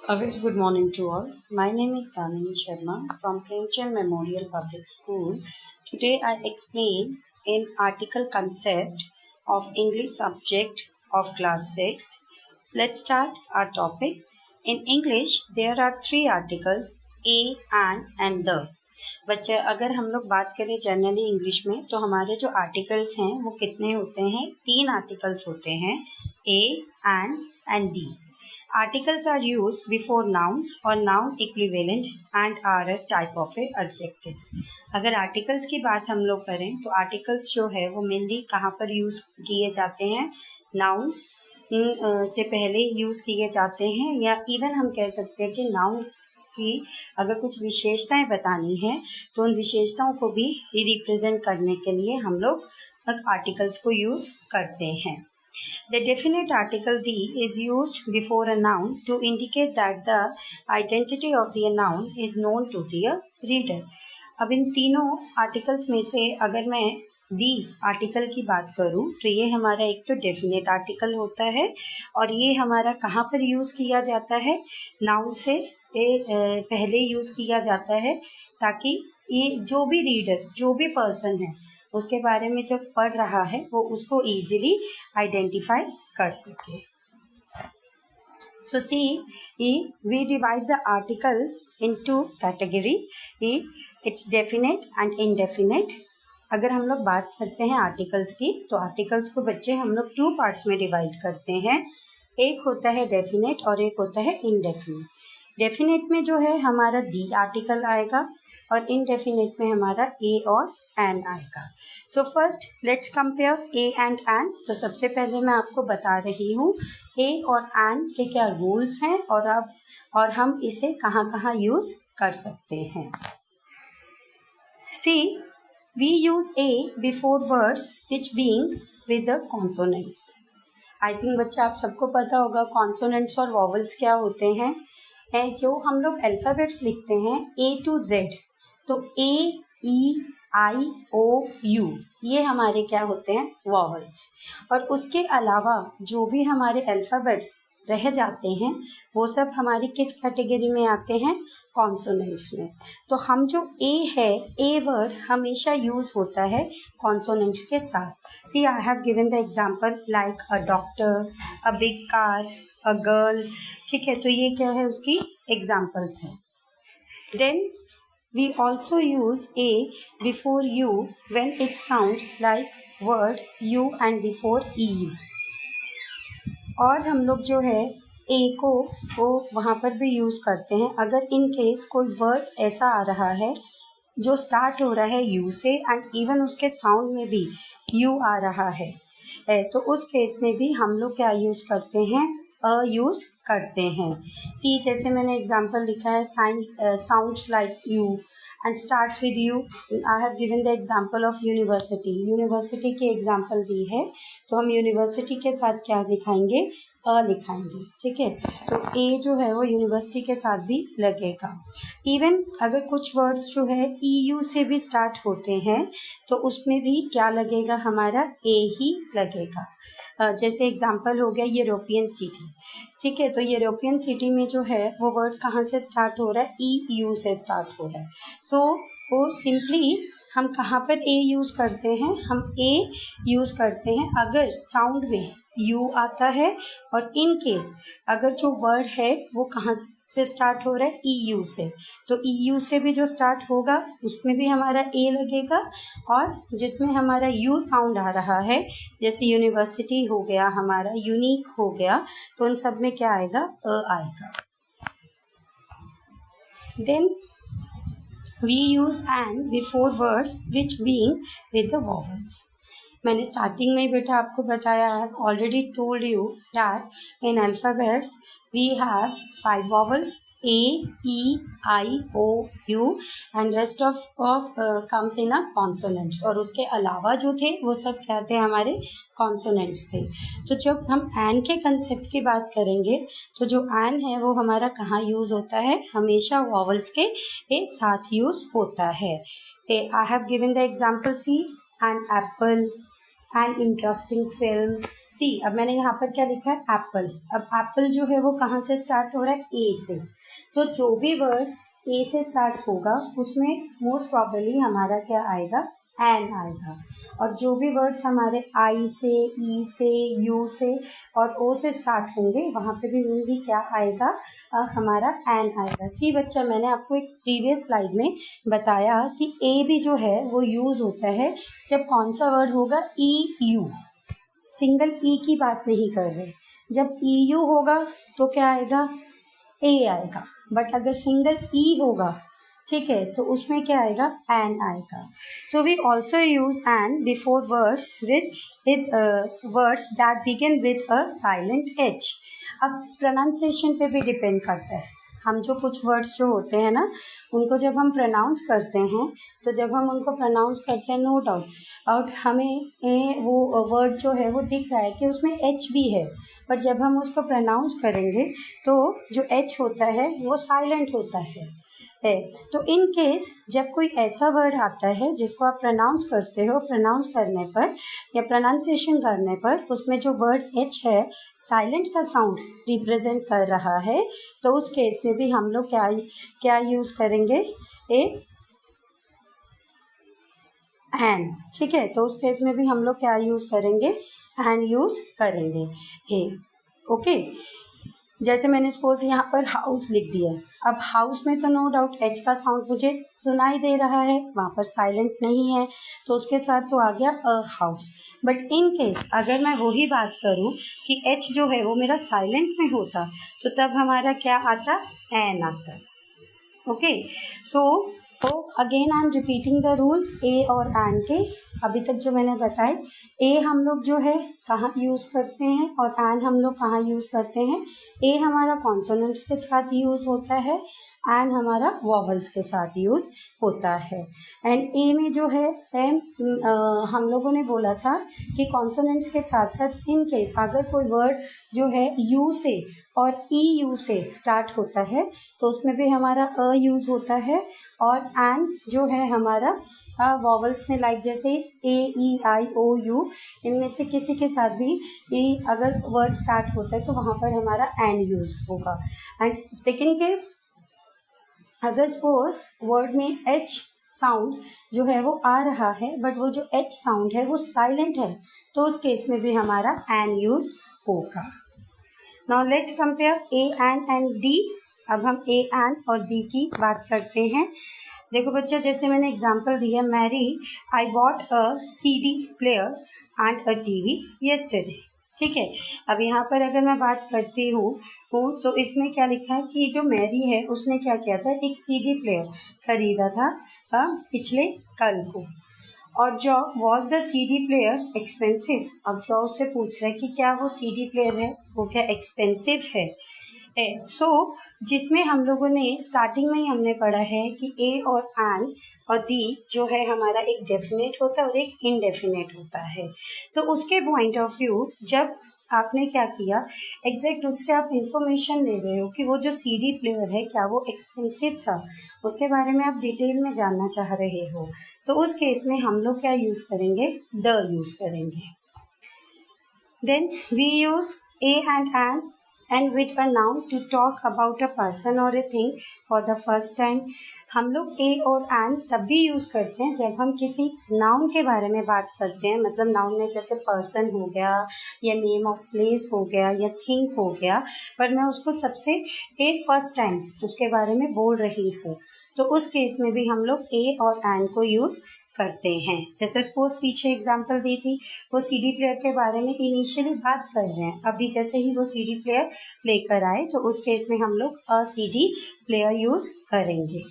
A very good morning to all. My name is Kamini Sharma from Premchand Memorial Public School. Today I explain an article concept of English subject of class 6. Let's start our topic. In English, there are three articles, a, an and the. बच्चे अगर हम लोग बात करें generally English में तो हमारे जो आर्टिकल्स हैं वो कितने होते हैं? 3 आर्टिकल्स होते हैं, a, and the. Articles are used before nouns or noun equivalent and are a type of a adjectives. अगर आर्टिकल्स की बात हम लोग करें तो आर्टिकल्स जो है वो मेनली कहाँ पर यूज किए जाते हैं? नाउन से पहले यूज किए जाते हैं, या इवन हम कह सकते हैं कि नाउन की अगर कुछ विशेषताएं बतानी है तो उन विशेषताओं को भी रिप्रेजेंट करने के लिए हम लोग आर्टिकल्स को यूज करते हैं. The definite article the is used before a noun to indicate that the identity of the noun is known to the reader. अब इन तीनों आर्टिकल्स में से अगर मैं दी आर्टिकल की बात करूं तो ये हमारा एक तो डेफिनेट आर्टिकल होता है और ये हमारा कहाँ पर यूज किया जाता है? नाउन से पहले यूज किया जाता है ताकि ये जो भी रीडर, जो भी पर्सन है उसके बारे में जब पढ़ रहा है वो उसको इजीली आइडेंटिफाई कर सके. So see we divide the article into category. It's definite and indefinite. अगर हम लोग बात करते हैं आर्टिकल्स की तो आर्टिकल्स को बच्चे हम लोग 2 पार्ट्स में डिवाइड करते हैं. एक होता है डेफिनेट और एक होता है इनडेफिनेट. डेफिनेट में जो है हमारा दी आर्टिकल आएगा और इनडेफिनेट में हमारा ए और एन आएगा. So first let's compare a and an. तो सबसे पहले मैं आपको बता रही हूँ ए और एन के क्या रूल्स हैं और हम इसे कहाँ कहाँ यूज कर सकते हैं. See we use a before words which being with the consonants. I think बच्चे आप सबको पता होगा कॉन्सोनेंट्स और वॉवल्स क्या होते हैं. जो हम लोग अल्फ़ाबेट्स लिखते हैं ए टू जेड, तो ए, ई, आई, ओ, यू, ये हमारे क्या होते हैं? वॉवल्स. और उसके अलावा जो भी हमारे अल्फ़ाबेट्स रह जाते हैं वो सब हमारी किस कैटेगरी में आते हैं? कॉन्सोनेंट्स में. तो हम जो ए है, ए वर्ड हमेशा यूज होता है कॉन्सोनेंट्स के साथ. See I have given the example like a doctor, a big car, a girl. ठीक है, तो ये क्या है? उसकी एग्जांपल्स हैं. Then we also use a before you when it sounds like word you and before eu. और हम लोग जो है ए को वो वहाँ पर भी यूज़ करते हैं अगर इन केस कोई वर्ड ऐसा आ रहा है जो स्टार्ट हो रहा है यू से एंड इवन उसके साउंड में भी यू आ रहा है, तो उस केस में भी हम लोग क्या यूज़ करते हैं? यूज़ करते हैं. सी जैसे मैंने एग्जांपल लिखा है sounds like you and starts with you. I have given the example of university. University की एग्जांपल दी है तो हम यूनिवर्सिटी के साथ क्या लिखाएंगे? लिखाएंगे. ठीक है, तो ए जो है वो यूनिवर्सिटी के साथ भी लगेगा. इवन अगर कुछ वर्ड्स जो है EU से भी स्टार्ट होते हैं तो उसमें भी क्या लगेगा? हमारा ए ही लगेगा. जैसे एग्जांपल हो गया यूरोपियन सिटी. ठीक है, तो यूरोपियन सिटी में जो है वो वर्ड कहाँ से स्टार्ट हो रहा है? EU से स्टार्ट हो रहा है. सो वो सिंपली हम कहाँ पर ए यूज़ करते हैं? हम ए यूज़ करते हैं अगर साउंड में यू आता है और इन केस अगर जो वर्ड है वो कहाँ से स्टार्ट हो रहा है? EU से. तो EU से भी जो स्टार्ट होगा उसमें भी हमारा ए लगेगा और जिसमें हमारा यू साउंड आ रहा है जैसे यूनिवर्सिटी हो गया, हमारा यूनिक हो गया, तो उन सब में क्या आएगा? आएगा. Then we use and before words which being with the vowels. मैंने स्टार्टिंग में बेटा आपको बताया है, already told you that in alphabets we have 5 vowels A, E, I, O, U and rest of comes in a consonants. और उसके अलावा जो थे वो सब क्या थे? हमारे कॉन्सोनेंट्स थे. तो जब हम एन के कंसेप्ट की बात करेंगे तो जो एन है वो हमारा कहाँ यूज़ होता है? हमेशा वॉवल्स के साथ यूज़ होता है. I have given the example see an apple an interesting film. See, अब मैंने यहाँ पर क्या लिखा है, एप्पल। अब एप्पल जो है वो कहाँ से स्टार्ट हो रहा है, ए से। तो जो भी वर्ड ए से स्टार्ट होगा उसमें मोस्ट प्रॉबेबली हमारा क्या आएगा, एन आएगा। और जो भी वर्ड्स हमारे आई से, ई से, यू से और ओ से स्टार्ट होंगे वहाँ पे भी मेनली क्या आएगा, हमारा एन आएगा। सी बच्चा, मैंने आपको एक प्रीवियस स्लाइड में बताया कि ए भी जो है वो यूज़ होता है जब कौन सा वर्ड होगा, ई यू। सिंगल ई की बात नहीं कर रहे, जब ई यू होगा तो क्या आएगा, ए आएगा। बट अगर सिंगल ई होगा, ठीक है, तो उसमें क्या आएगा, एन आएगा। So we also use an before words with words that begin with a silent h. अब प्रोनाउंसिएशन पे भी डिपेंड करता है। हम जो कुछ वर्ड्स जो होते हैं ना, उनको जब हम प्रोनाउंस करते हैं, तो जब हम उनको प्रोनाउंस करते हैं, नो डाउट हमें वो वर्ड जो है वो दिख रहा है कि उसमें एच भी है, पर जब हम उसको प्रोनाउंस करेंगे तो जो एच होता है वो साइलेंट होता है। तो इन केस जब कोई ऐसा वर्ड आता है जिसको आप प्रोनाउंस करते हो, प्रोनाउंस करने पर या प्रोनाउंसिएशन करने पर उसमें जो वर्ड एच है साइलेंट का साउंड रिप्रेजेंट कर रहा है, तो उस केस में भी हम लोग क्या यूज करेंगे, एन। ठीक है, तो उस केस में भी हम लोग क्या यूज करेंगे, एन यूज करेंगे। ओके, जैसे मैंने सपोज यहाँ पर हाउस लिख दिया है। अब हाउस में तो नो डाउट एच का साउंड मुझे सुनाई दे रहा है, वहाँ पर साइलेंट नहीं है, तो उसके साथ तो आ गया a house. But in case अगर मैं वही बात करूँ कि एच जो है वो मेरा साइलेंट में होता, तो तब हमारा क्या आता, एन आता। Okay, so again I am repeating the rules a और एन के। अभी तक जो मैंने बताए, ए हम लोग जो है कहाँ यूज़ करते हैं और एन हम लोग कहाँ यूज़ करते हैं। ए हमारा कॉन्सोनेंट्स के साथ यूज़ होता है, एन हमारा वॉवल्स के साथ यूज़ होता है। एंड ए में जो है हम लोगों ने बोला था कि कॉन्सोनेंट्स के साथ साथ इन केस अगर कोई वर्ड जो है यू से और ई यू से स्टार्ट होता है तो उसमें भी हमारा अ यूज़ होता है, और एन जो है हमारा वॉवल्स में लाइक जैसे ए, ई, आई, ओ, यू, इनमें से किसी के साथ भी ई अगर वर्ड स्टार्ट होता है तो वहाँ पर हमारा एन यूज़ होगा। एंड सेकेंड केस, अगर सपोज वर्ड में एच साउंड जो है वो आ रहा है बट वो जो एच साउंड है वो साइलेंट है, तो उस केस में भी हमारा एन यूज़ होगा। Now let's compare a and D. अब हम ए एन और डी की बात करते हैं। देखो बच्चा, जैसे मैंने एग्जांपल दिया, Mary I bought a CD player and a TV yesterday. ठीक है, अब यहाँ पर अगर मैं बात करती हूँ तो इसमें क्या लिखा है कि जो मैरी है उसने क्या किया था, एक सीडी प्लेयर खरीदा था पिछले कल को। और जो was the CD player expensive. अब जो उससे पूछ रहा है कि क्या वो सीडी प्लेयर है वो क्या एक्सपेंसिव है। सो जिसमें हम लोगों ने स्टार्टिंग में ही हमने पढ़ा है कि ए और एन और दी जो है हमारा एक डेफिनेट होता है और एक इनडेफिनेट होता है। तो उसके पॉइंट ऑफ व्यू जब आपने क्या किया, एग्जैक्ट उससे आप इंफॉर्मेशन ले रहे हो कि वो जो सीडी प्लेयर है क्या वो एक्सपेंसिव था, उसके बारे में आप डिटेल में जानना चाह रहे हो, तो उस केस में हम लोग क्या यूज़ करेंगे, द यूज़ करेंगे। Then we use a and with a noun to talk about a person और a thing for the first time. हम लोग ए और एन तब भी यूज़ करते हैं जब हम किसी नाउन के बारे में बात करते हैं, मतलब नाउन में जैसे पर्सन हो गया या नेम ऑफ प्लेस हो गया या थिंग हो गया, पर मैं उसको सबसे फर्स्ट टाइम उसके बारे में बोल रही हूँ, तो उस केस में भी हम लोग ए और एन को यूज़ करते हैं। जैसे सपोज पीछे एग्जांपल दी थी, वो सीडी प्लेयर के बारे में इनिशियली बात कर रहे हैं, अभी जैसे ही वो सीडी प्लेयर लेकर आए तो उस केस में हम लोग अ सीडी प्लेयर यूज़ करेंगे।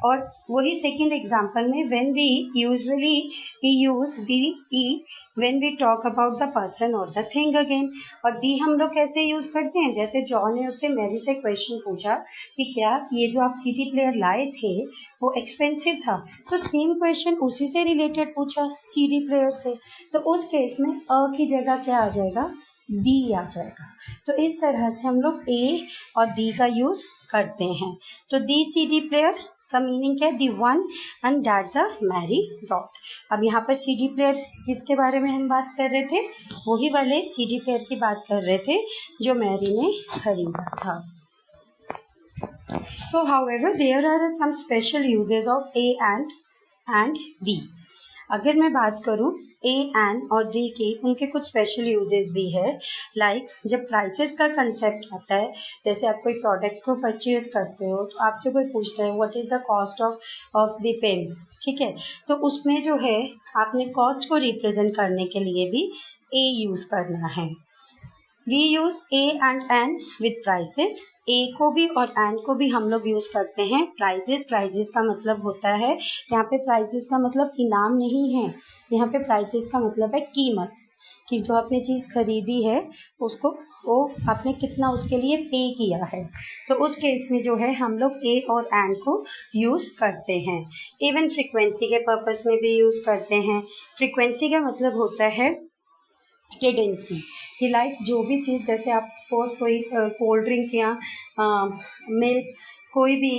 और वही सेकंड एग्जांपल में when we usually use the e when we talk about the person और द थिंग अगेन। और दी हम लोग कैसे यूज़ करते हैं, जैसे जॉन ने उससे मैरी से क्वेश्चन पूछा कि क्या ये जो आप सीडी प्लेयर लाए थे वो एक्सपेंसिव था, तो सेम क्वेश्चन उसी से रिलेटेड पूछा सीडी प्लेयर से, तो उस केस में अ की जगह क्या आ जाएगा, डी आ जाएगा। तो इस तरह से हम लोग ए और डी का यूज़ करते हैं। तो दी सीडी प्लेयर का मीनिंग क्या है, the one and that the Mary brought. अब यहाँ पर CD प्लेयर किसके बारे में हम बात कर रहे थे, वही वाले CD प्लेयर की बात कर रहे थे जो मैरी ने खरीदा था। So however there are some special uses of A and B। अगर मैं बात करूँ A and और D के, उनके कुछ स्पेशल यूजेस भी है। लाइक जब प्राइसेस का कंसेप्ट आता है, जैसे आप कोई प्रोडक्ट को परचेज करते हो तो आपसे कोई पूछता है what is the cost of the pen, ठीक है, तो उसमें जो है आपने कॉस्ट को रिप्रेजेंट करने के लिए भी A यूज़ करना है। We use A and N with prices. A को भी और एन को भी हम लोग यूज़ करते हैं प्राइजेस का मतलब होता है, यहाँ पे प्राइजेस का मतलब इनाम नहीं है, यहाँ पे प्राइजेस का मतलब है कीमत, कि जो आपने चीज़ खरीदी है उसको वो आपने कितना उसके लिए पे किया है। तो उस केस में जो है हम लोग ए और एन को यूज़ करते हैं। इवन फ्रीक्वेंसी के पर्पस में भी यूज़ करते हैं। फ्रीक्वेंसी का मतलब होता है टेंडेंसी, कि लाइक जो भी चीज़, जैसे आप सपोज कोई कोल्ड ड्रिंक या मिल्क, कोई भी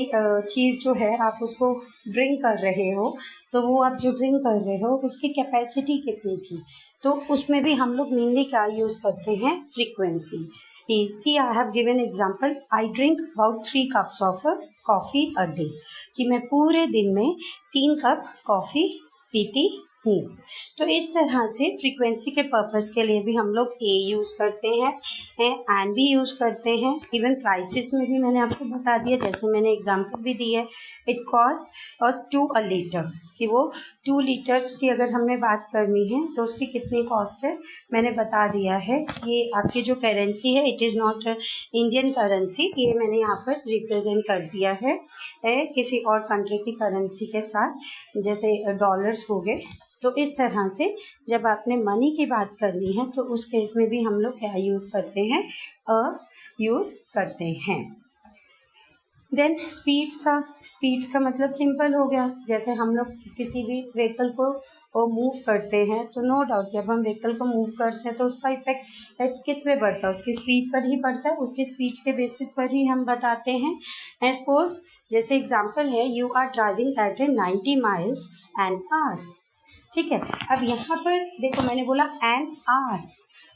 चीज़ जो है आप उसको ड्रिंक कर रहे हो, तो वो आप जो ड्रिंक कर रहे हो उसकी कैपेसिटी कितनी थी, तो उसमें भी हम लोग मेनली क्या यूज़ करते हैं, frequency. See I have given example, I drink about 3 cups of coffee a day, कि मैं पूरे दिन में 3 कप कॉफ़ी पीती हूँ। तो इस तरह से फ्रीक्वेंसी के पर्पस के लिए भी हम लोग ए यूज़ करते हैं, एन भी यूज़ करते हैं। इवन प्राइसेस में भी मैंने आपको बता दिया, जैसे मैंने एग्जांपल भी दी है, it cost us 2 a litre, कि वो 2 लीटर्स की अगर हमने बात करनी है तो उसकी कितनी कॉस्ट है मैंने बता दिया है। ये आपकी जो करेंसी है, it is not Indian currency, ये मैंने यहाँ पर रिप्रेजेंट कर दिया है किसी और कंट्री की करेंसी के साथ, जैसे डॉलर्स हो गए। तो इस तरह से जब आपने मनी की बात करनी है तो उस केस में भी हम लोग क्या यूज़ करते हैं, यूज़ करते हैं। देन स्पीड्स का मतलब सिंपल हो गया, जैसे हम लोग किसी भी व्हीकल को मूव करते हैं तो नो डाउट जब हम व्हीकल को मूव करते हैं तो उसका इफेक्ट किस पे पड़ता है, उसकी स्पीड पर ही पड़ता है, उसकी स्पीड के बेसिस पर ही हम बताते हैं। सपोज जैसे एग्जांपल है, you are driving at 90 miles an hour, ठीक है। अब यहाँ पर देखो मैंने बोला एन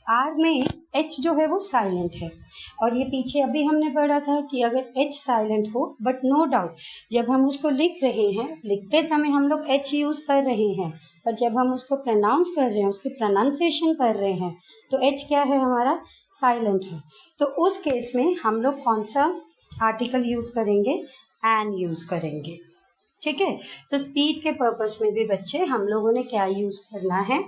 आर में एच जो है वो साइलेंट है, और ये पीछे अभी हमने पढ़ा था कि अगर एच साइलेंट हो, बट नो डाउट जब हम उसको लिख रहे हैं, लिखते समय हम लोग एच यूज़ कर रहे हैं, पर जब हम उसको प्रोनाउंस कर रहे हैं, उसकी प्रोनाउंसिएशन कर रहे हैं, तो एच क्या है हमारा, साइलेंट है। तो उस केस में हम लोग कौन सा आर्टिकल यूज़ करेंगे, एन यूज़ करेंगे, ठीक है। तो स्पीड के पर्पस में भी बच्चे हम लोगों ने क्या यूज़ करना है,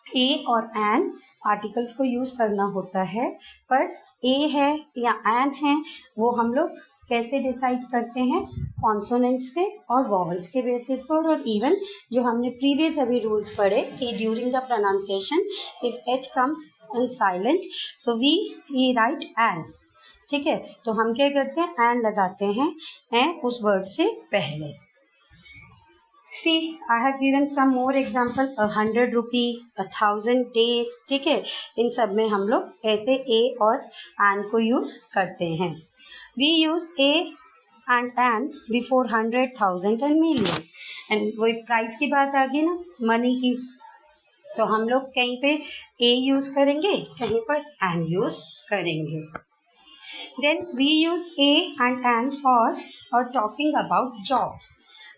ए और एन आर्टिकल्स को यूज़ करना होता है। पर ए है या एन है वो हम लोग कैसे डिसाइड करते हैं, कॉन्सोनेंट्स के और वॉवल्स के बेसिस पर। और इवन जो हमने प्रीवियस अभी रूल्स पढ़े कि during the pronunciation if h comes in silent so we write an, ठीक है। तो हम क्या करते हैं, एन लगाते हैं उस वर्ड से पहले। See I have given some more example, 100 rupee, 1000 days, ठीक है। इन सब में हम लोग ऐसे ए और एन को यूज़ करते हैं। We use a and an before 100, 1000 and million. And वही प्राइस की बात आ गई ना, मनी की, तो हम लोग कहीं पे ए यूज़ करेंगे, कहीं पर एन यूज़ करेंगे। Then we use A and N for talking about jobs।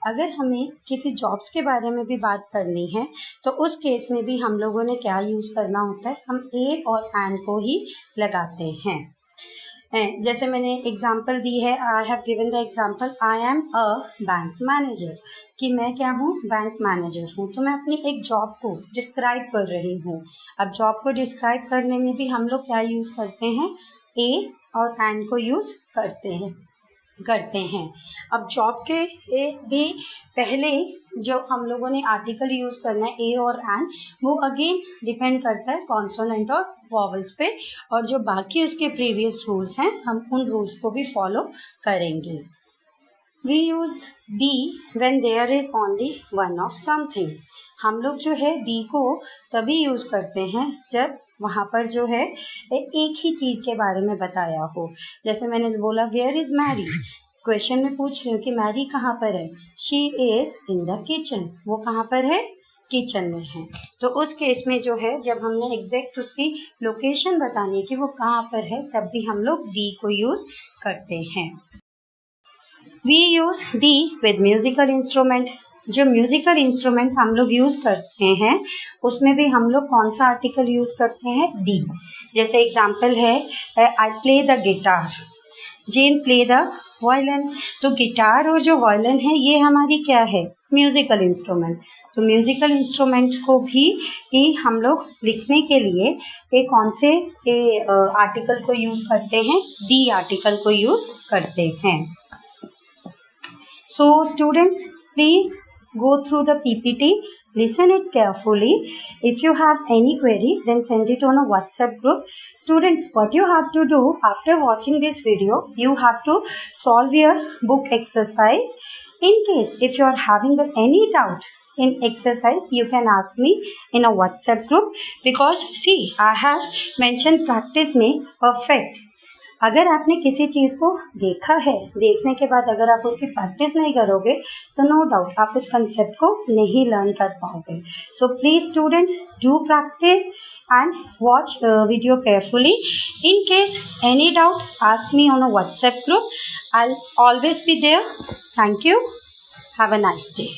अगर हमें किसी जॉब्स के बारे में भी बात करनी है तो उस केस में भी हम लोगों ने क्या यूज़ करना होता है, हम ए और एन को ही लगाते हैं। जैसे मैंने एग्जाम्पल दी है, I have given the example, I am a bank manager, कि मैं क्या हूँ, बैंक मैनेजर हूँ। तो मैं अपनी एक जॉब को डिस्क्राइब कर रही हूँ। अब जॉब को डिस्क्राइब करने में भी हम लोग क्या यूज़ करते हैं, ए और एन को यूज़ करते हैं। अब जॉब के भी पहले जो हम लोगों ने आर्टिकल यूज़ करना है ए और एन, वो अगेन डिपेंड करता है कॉन्सोनेंट और वॉवल्स पे, और जो बाकी उसके प्रीवियस रूल्स हैं हम उन रूल्स को भी फॉलो करेंगे। We use the when there is only one of something. हम लोग जो है दी को तभी यूज़ करते हैं जब वहाँ पर जो है एक ही चीज़ के बारे में बताया हो। जैसे मैंने बोला वेयर इज़ मैरी, क्वेश्चन में पूछ रही हूँ कि मैरी कहाँ पर है, she is in the kitchen, वो कहाँ पर है, किचन में है। तो उस केस में जो है जब हमने एग्जैक्ट उसकी लोकेशन बतानी है कि वो कहाँ पर है, तब भी हम लोग दी को यूज करते हैं। We use the with musical instrument. जो म्यूजिकल इंस्ट्रूमेंट हम लोग यूज करते हैं उसमें भी हम लोग कौन सा आर्टिकल यूज करते हैं, दी। जैसे एग्जाम्पल है I play the guitar, Jane play the violin. तो गिटार और जो वायलिन है ये हमारी क्या है, म्यूजिकल इंस्ट्रूमेंट। तो म्यूजिकल इंस्ट्रूमेंट्स को भी हम लोग लिखने के लिए कौन से आर्टिकल को यूज करते हैं, दी आर्टिकल को यूज करते हैं। So students, please go through the PPT, listen it carefully. If you have any query, then send it on a WhatsApp group. Students, what you have to do after watching this video, you have to solve your book exercise. In case if you are having any doubt in exercise, you can ask me in a WhatsApp group, because see, I have mentioned practice makes perfect. अगर आपने किसी चीज़ को देखा है, देखने के बाद अगर आप उसकी प्रैक्टिस नहीं करोगे तो नो डाउट आप उस कंसेप्ट को नहीं लर्न कर पाओगे। So please students, do practice and watch video carefully. In case any doubt, ask me on a WhatsApp group, I will always be there. Thank you, have a nice day.